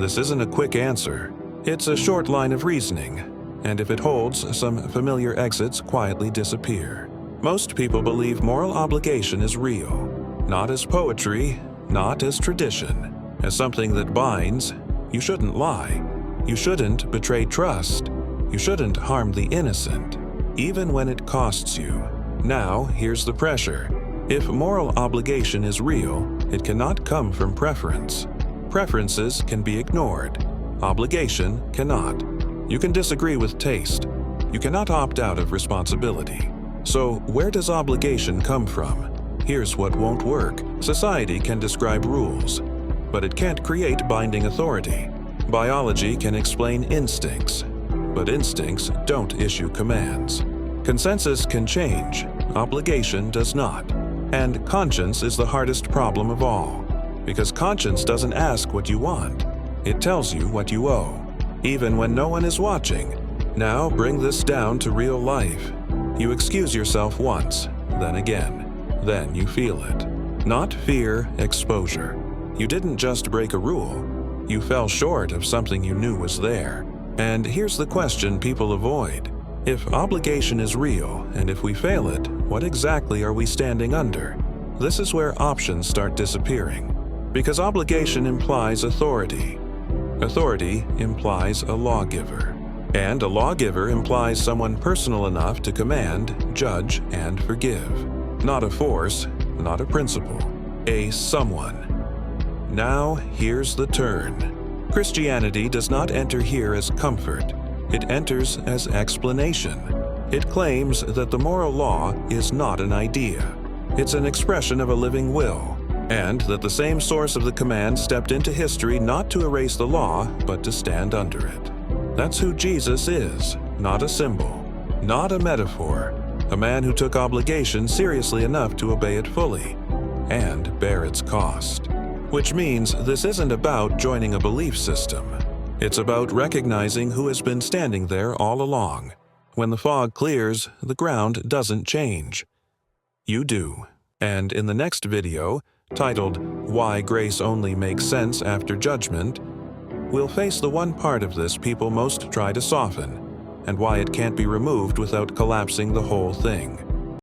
This isn't a quick answer. It's a short line of reasoning, and if it holds, some familiar exits quietly disappear. Most people believe moral obligation is real, not as poetry, not as tradition, as something that binds. You shouldn't lie. You shouldn't betray trust. You shouldn't harm the innocent, even when it costs you. Now, here's the pressure. If moral obligation is real, it cannot come from preference. Preferences can be ignored. Obligation cannot. You can disagree with taste. You cannot opt out of responsibility. So, where does obligation come from? Here's what won't work. Society can describe rules, but it can't create binding authority. Biology can explain instincts, but instincts don't issue commands. Consensus can change. Obligation does not. And conscience is the hardest problem of all, because conscience doesn't ask what you want. It tells you what you owe, even when no one is watching. Now bring this down to real life. You excuse yourself once, then again. Then you feel it. Not fear, exposure. You didn't just break a rule. You fell short of something you knew was there. And here's the question people avoid. If obligation is real, and if we fail it, what exactly are we standing under? This is where options start disappearing. Because obligation implies authority. Authority implies a lawgiver. And a lawgiver implies someone personal enough to command, judge, and forgive. Not a force, not a principle. A someone. Now, here's the turn. Christianity does not enter here as comfort. It enters as explanation. It claims that the moral law is not an idea. It's an expression of a living will, and that the same source of the command stepped into history not to erase the law, but to stand under it. That's who Jesus is, not a symbol, not a metaphor, a man who took obligation seriously enough to obey it fully, and bear its cost. Which means this isn't about joining a belief system. It's about recognizing who has been standing there all along. When the fog clears, the ground doesn't change. You do. And in the next video, titled Why Grace Only Makes Sense After Judgment, we'll face the one part of this people most try to soften, and why it can't be removed without collapsing the whole thing.